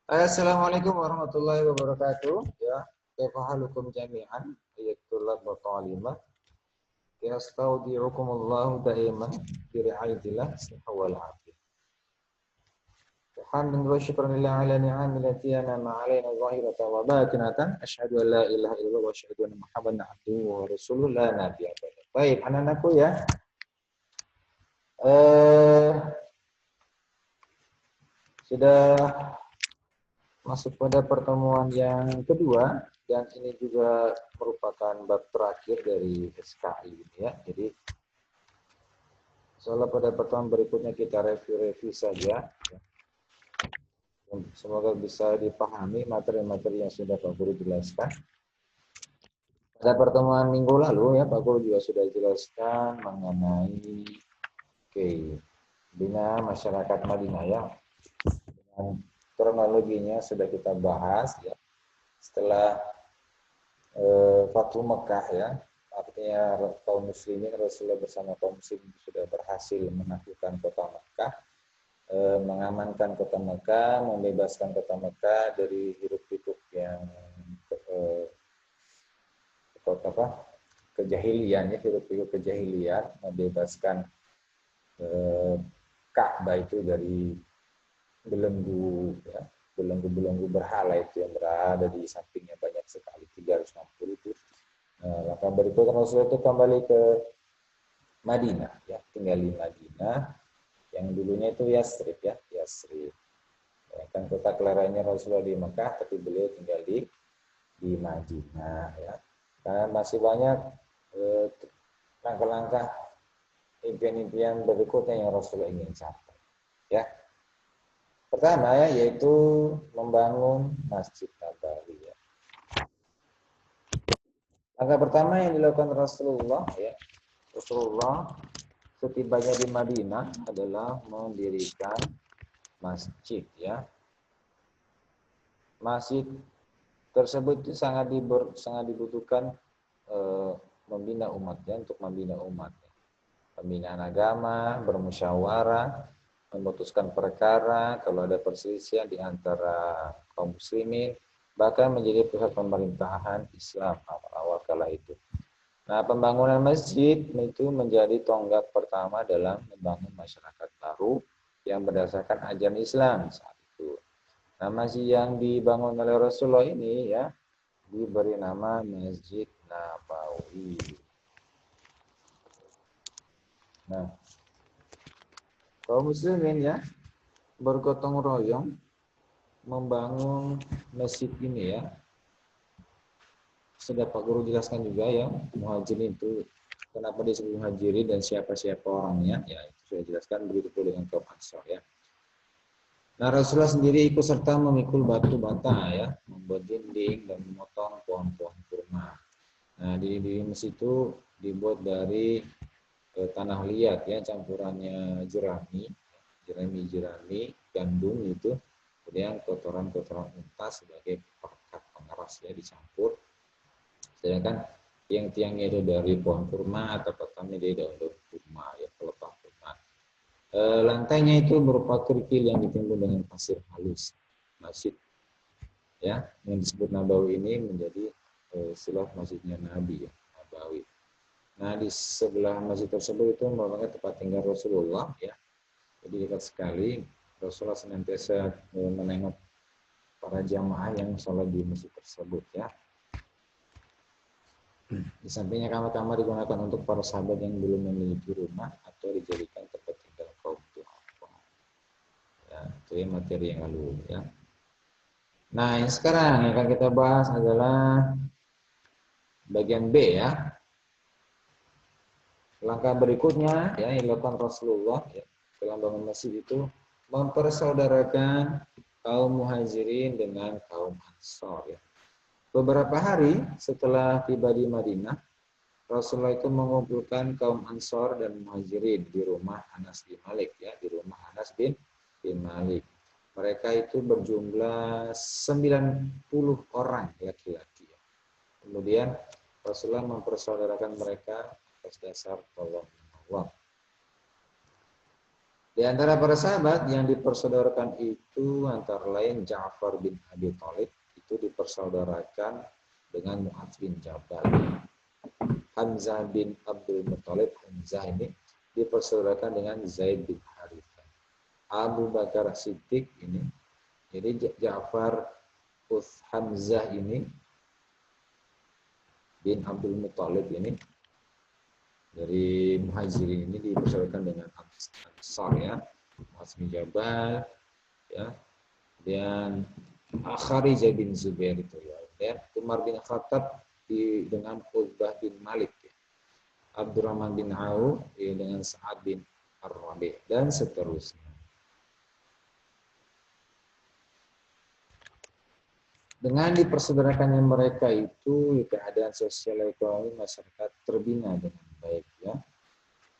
Assalamualaikum warahmatullahi wabarakatuh. Ya, kaifa halukum jami'an? Ayatul wa ta'limat. Yastaudiukumullahu da'iman bi ri'ayatillah wal afiyah. Hamdan wa syukran lillahi ala ni'ami allati an'ama 'alaina zahiratan wa batinatan. Asyhadu an la ilaha illallah wa asyhadu anna Muhammadan abduhu wa rasuluhu la nabiyya ba'da. Baik, anak-anakku ya. Eh sudah masuk pada pertemuan yang kedua dan ini juga merupakan bab terakhir dari SKI ini ya. Jadi soalnya pada pertemuan berikutnya kita review saja. Semoga bisa dipahami materi-materi yang sudah Pak Guru jelaskan. Pada pertemuan minggu lalu ya Pak Guru juga sudah jelaskan mengenai bina masyarakat Madinah ya. Dengan kronologinya sudah kita bahas ya. Setelah Fathu Mekah ya, artinya kaum muslimin Rasulullah bersama kaum muslimin sudah berhasil menaklukkan kota Mekah, mengamankan kota Mekah, membebaskan kota Mekah dari hiruk-pikuk yang kejahilian ya, hiruk-pikuk kejahilian, membebaskan Ka'bah itu dari belenggu ya, belenggu-belenggu berhala itu yang berada di sampingnya banyak sekali 360 itu. Maka berikutnya Rasulullah itu kembali ke Madinah ya, tinggal di Madinah yang dulunya itu Yasrib ya, Yasrib. Ya, kan kota kelahirannya Rasulullah di Mekah tapi beliau tinggal di Madinah ya. Karena masih banyak langkah-langkah impian-impian berikutnya yang Rasulullah ingin capai ya. Pertama ya yaitu membangun Masjid Nabawi ya. Langkah pertama yang dilakukan Rasulullah ya, Rasulullah setibanya di Madinah adalah mendirikan masjid ya. Masjid tersebut itu sangat dibutuhkan membina umatnya, untuk membina umatnya. Pembinaan agama, bermusyawarah, memutuskan perkara, kalau ada perselisihan di antara kaum muslimin, bahkan menjadi pusat pemerintahan Islam awal-awal kala itu. Nah, pembangunan masjid itu menjadi tonggak pertama dalam membangun masyarakat baru yang berdasarkan ajaran Islam saat itu. Nah, masjid yang dibangun oleh Rasulullah ini ya diberi nama Masjid Nabawi. Nah, kaum muslimin ya bergotong royong membangun masjid ini ya. Sudah Pak Guru jelaskan juga ya, muhajirin itu kenapa disebut muhajirin dan siapa-siapa orangnya, ya itu sudah jelaskan, begitu pula dengan kaum Ansor ya. Nah, Rasulullah sendiri ikut serta memikul batu bata ya, membuat dinding dan memotong pohon-pohon kurma. Nah, di masjid itu dibuat dari tanah liat ya, campurannya jerami, gandum itu, kemudian kotoran-kotoran unta sebagai perekat pengeras ya, dicampur. Sedangkan tiang-tiangnya itu dari pohon kurma atau batangnya dari daun-daun kurma ya, pelepah kurma. Lantainya itu berupa kerikil yang ditimbun dengan pasir halus. Masjid ya yang disebut Nabawi ini menjadi istilah masjidnya Nabi ya, Nabawi. Nah, di sebelah masjid tersebut itu merupakan tempat tinggal Rasulullah ya. Jadi dekat sekali, Rasulullah senantiasa menengok para jamaah yang sholat di masjid tersebut ya. Di sampingnya kamar-kamar digunakan untuk para sahabat yang belum memiliki rumah atau dijadikan tempat tinggal kaum duafa. Ya, itu ya materi yang lalu ya. Nah, yang sekarang yang akan kita bahas adalah bagian B ya. Langkah berikutnya ya yang dilakukan Rasulullah ya, dalam bangun masjid itu mempersaudarakan kaum muhajirin dengan kaum ansor ya. Beberapa hari setelah tiba di Madinah, Rasulullah itu mengumpulkan kaum Ansor dan Muhajirin di rumah Anas bin Malik ya, di rumah Anas bin Malik. Mereka itu berjumlah 90 orang laki-laki. Kemudian Rasulullah mempersaudarakan mereka atas dasar tolong menolong. Di antara para sahabat yang dipersaudarakan itu antara lain Ja'far bin Abi Thalib, itu dipersaudarakan dengan Mu'adz bin Jabal. Hamzah bin Abdul Muthalib, Hamzah ini dipersaudarakan dengan Zaid bin Harithah. Abu Bakar Siddiq ini, jadi Ja'far Hamzah ini bin Abdul Muthalib ini dari Muhajirin ini dipersaudarakan dengan Ansar ya, Mu'adz bin Jabal ya, dan Kharijah bin Zubair itu ya, dan Umar bin Khattab dengan Utsbah bin Malik ya. Abdurrahman bin Auf ya, dengan Sa'ad bin Ar-Rabi' dan seterusnya. Dengan dipersaudarakannya mereka itu keadaan sosial ekonomi masyarakat terbina dengan baik ya.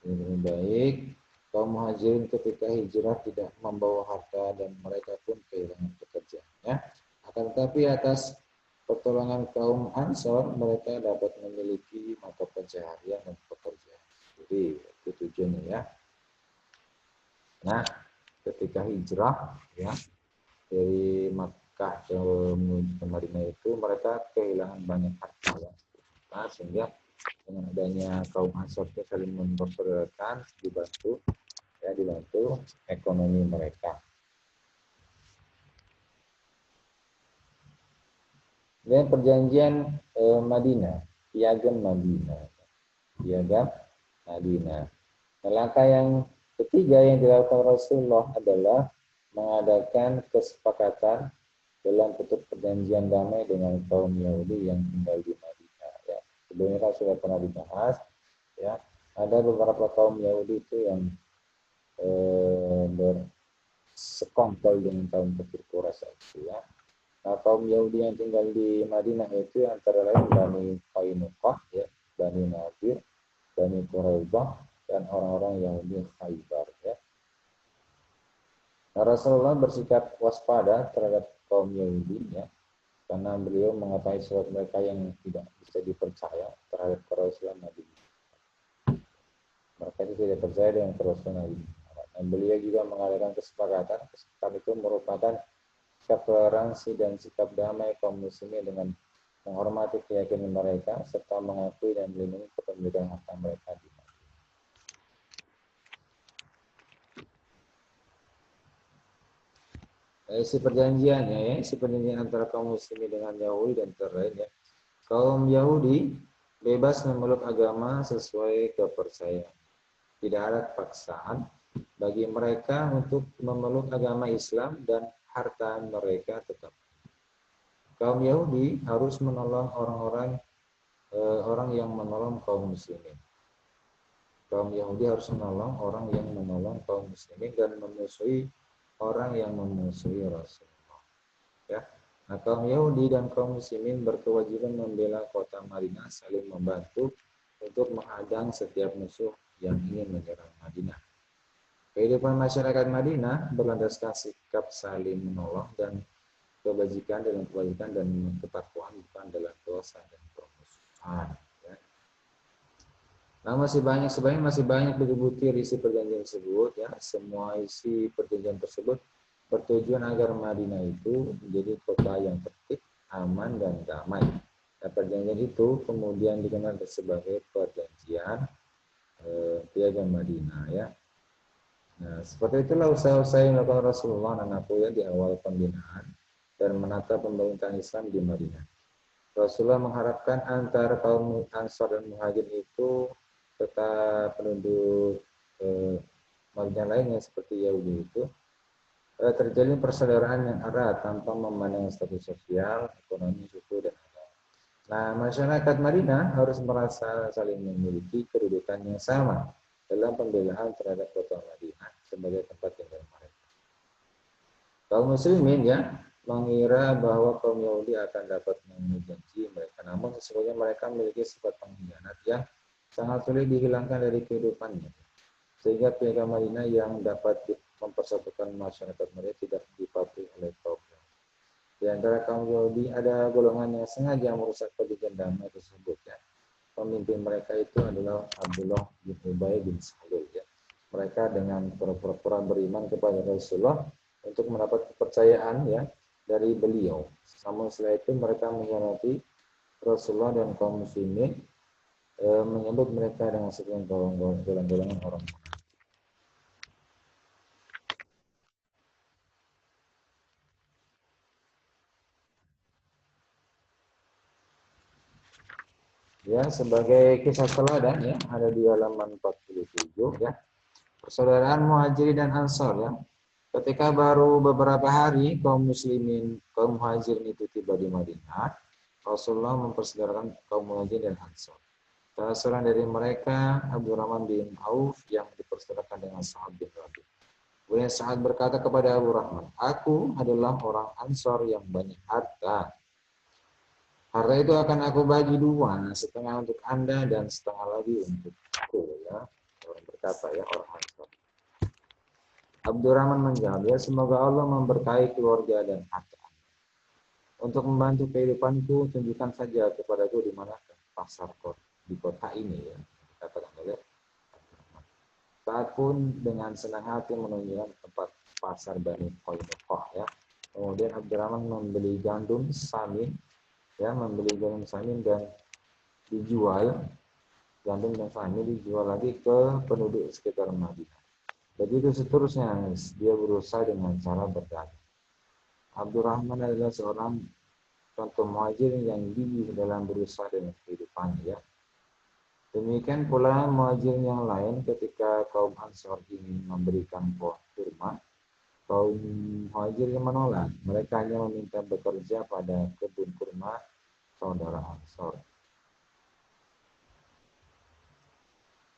Dengan baik, kaum Muhajirin ketika hijrah tidak membawa harta dan mereka pun kehilangan pekerjaannya. Akan tetapi atas pertolongan kaum Ansor mereka dapat memiliki mata pencaharian dan pekerjaan. Jadi itu tujuannya ya. Nah, ketika hijrah ya dari Makkah ke Madinah itu mereka kehilangan banyak harta ya. Nah, sehingga dengan adanya kaum Ansor saling mempersaudarakan, dibantu ekonomi mereka. Dan perjanjian Madinah, piagam Madinah. Langkah yang ketiga yang dilakukan Rasulullah adalah mengadakan kesepakatan dalam bentuk perjanjian damai dengan kaum Yahudi yang tinggal di Madinah. Ya. Sebelumnya kan sudah pernah dibahas. Ya, ada beberapa kaum Yahudi itu yang bersekongkol dengan kaum kafir Quraisy ya. Nah, kaum Yahudi yang tinggal di Madinah itu antara lain Bani Qainuqah, ya, Bani Nadir, Bani Quraidah, dan orang-orang Yahudi Khaybar. Ya. Nah, Rasulullah bersikap waspada terhadap kaum Yahudi, ya, karena beliau mengetahui surat mereka yang tidak bisa dipercaya terhadap kerasulan Nabi. Mereka itu tidak percaya dengan kerasulan Nabi. Dan beliau juga mengadakan kesepakatan itu merupakan sikap toleransi dan sikap damai kaum muslimin dengan menghormati keyakinan mereka serta mengakui dan melindungi kepemilikan harta mereka di Madinah. Isi perjanjiannya ya, isi perjanjian antara kaum muslimin dengan Yahudi dan terlain ya. Kaum Yahudi bebas memeluk agama sesuai kepercayaan. Tidak ada paksaan bagi mereka untuk memeluk agama Islam dan harta mereka tetap. Kaum Yahudi harus menolong orang yang menolong kaum muslimin. Kaum Yahudi harus menolong orang yang menolong kaum muslimin dan memusuhi orang yang memusuhi Rasulullah. Ya. Nah, kaum Yahudi dan kaum muslimin berkewajiban membela kota Madinah, saling membantu untuk menghadang setiap musuh yang ingin menyerang Madinah. Kehidupan masyarakat Madinah berlandaskan sikap saling menolong dan kebajikan dalam kebajikan dan ketakwaan, bukan dalam dosa dan permusuhan. Ya. Nah, sebenarnya masih banyak dibutir isi perjanjian tersebut. Ya, semua isi perjanjian tersebut bertujuan agar Madinah itu menjadi kota yang tertib, aman dan damai. Nah, perjanjian itu kemudian dikenal sebagai perjanjian piagam Madinah. Ya. Nah, seperti itulah usaha-usaha yang dilakukan Rasulullah dan Abu ya di awal pembinaan dan menata pemerintahan Islam di Madinah. Rasulullah mengharapkan antara kaum Ansar dan Muhajirin itu serta penduduk Madinah lainnya seperti Yahudi itu terjalin persaudaraan yang erat tanpa memandang status sosial, ekonomi, suku dan agama. Nah, masyarakat Madinah harus merasa saling memiliki kedudukan yang sama dalam pembelaan terhadap kota Madinah sebagai tempat tinggal mereka. Kaum muslimin ya mengira bahwa kaum Yahudi akan dapat memenuhi janji mereka, namun sesungguhnya mereka memiliki sifat pengkhianat yang sangat sulit dihilangkan dari kehidupannya. Sehingga piagam Madinah yang dapat mempersatukan masyarakat mereka tidak dipatuhi oleh kaum Yahudi. Di antara kaum Yahudi ada golongan yang sengaja merusak perjanjian damai tersebut ya. Pemimpin mereka itu adalah Abdullah bin Ubay bin Salul ya. mereka dengan pura-pura beriman kepada Rasulullah untuk mendapat kepercayaan ya dari beliau. Namun setelah itu mereka mengkhianati Rasulullah dan kaum muslimin, menyebut mereka dengan sekian golongan orang. Ya, sebagai kisah teladan ya, ada di halaman 47 ya. Persaudaraan Muhajirin dan Ansor ya. Ketika baru beberapa hari kaum muslimin, kaum muhajirin itu tiba di Madinah, Rasulullah mempersaudarakan kaum muhajirin dan Ansor. Salah seorang dari mereka, Abdurrahman bin Auf, yang dipersaudarakan dengan Sa'ad bin Rabi'. Kemudian Sa'ad berkata kepada Abu Rahman, aku adalah orang Ansor yang banyak harta. Harta itu akan aku bagi dua, setengah untuk Anda dan setengah lagi untukku. Ya. Orang berkata ya, orang Ansor. Abdurrahman menjawab, ya semoga Allah memberkahi keluarga dan harta. Untuk membantu kehidupanku, tunjukkan saja kepadaku di mana pasar di kota ini ya. Dikatakan oleh Abdurrahman. Saat pun dengan senang hati menunjukkan tempat pasar Bani Qainuqa ya. Kemudian Abdurrahman membeli gandum samin ya, dan dijual, gandum dan samin dijual lagi ke penduduk sekitar Madinah. Begitu seterusnya, dia berusaha dengan cara berdagang. Abdurrahman adalah seorang contoh muhajir yang gigih dalam berusaha dengan kehidupan ya. Demikian pula muhajir yang lain ketika kaum Ansor ingin memberikan pohon kurma, kaum muhajir yang menolak. Mereka hanya meminta bekerja pada kebun kurma saudara Ansor.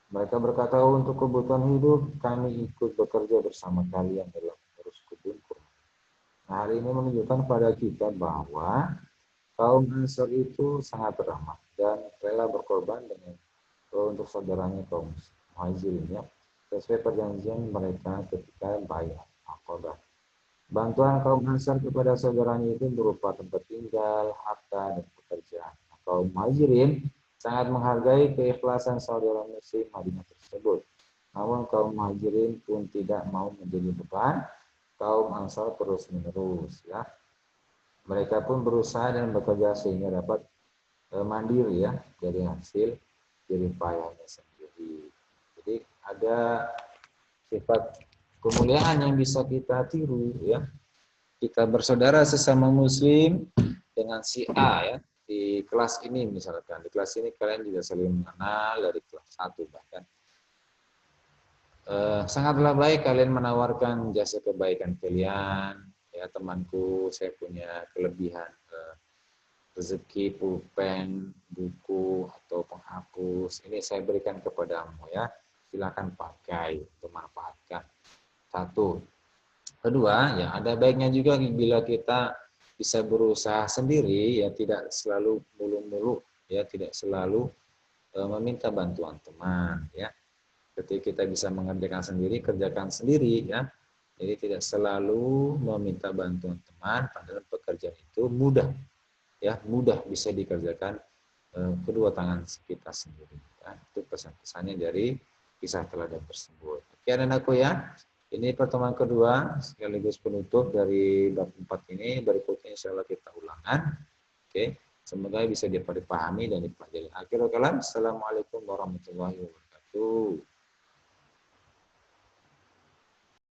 Mereka berkata, untuk kebutuhan hidup kami ikut bekerja bersama kalian dalam mengurus kebun kurma. Nah, hal ini menunjukkan pada kita bahwa kaum Ansor itu sangat ramah dan rela berkorban untuk saudaranya kaum Muhajirin ya, sesuai perjanjian mereka ketika Bai'at Aqabah. Bantuan kaum Ansor kepada saudaranya itu berupa tempat tinggal, harta, dan pekerjaan. Kaum Muhajirin sangat menghargai keikhlasan saudara muslim Madinah tersebut. Namun kaum Muhajirin pun tidak mau menjadi beban kaum Ansor terus-menerus ya. Mereka pun berusaha dan bekerja sehingga dapat mandiri ya dari hasil jerih payahnya sendiri. Jadi ada sifat kemuliaan yang bisa kita tiru ya. Kita bersaudara sesama muslim dengan si A ya. Di kelas ini misalkan, di kelas ini kalian juga saling mengenal dari kelas 1 bahkan. Sangatlah baik kalian menawarkan jasa kebaikan kalian. Ya temanku, saya punya kelebihan rezeki, pulpen, buku, atau penghapus. Ini saya berikan kepadamu ya. Silakan pakai untuk manfaatkan. Satu. Kedua, ya ada baiknya juga bila kita bisa berusaha sendiri, ya tidak selalu mulu-mulu, ya tidak selalu meminta bantuan teman, ya. Ketika kita bisa mengerjakan sendiri, kerjakan sendiri, ya. Jadi tidak selalu meminta bantuan teman, padahal pekerjaan itu mudah, ya mudah bisa dikerjakan kedua tangan kita sendiri. Ya. Itu pesan-pesannya dari kisah teladan tersebut. Oke, anak-anakku ya. Ini pertemuan kedua sekaligus penutup dari bab 4 ini. Berikutnya insya Allah kita ulangan. Oke, semoga bisa dipahami dan dipelajari. Akhirul kalam. Assalamualaikum warahmatullahi wabarakatuh.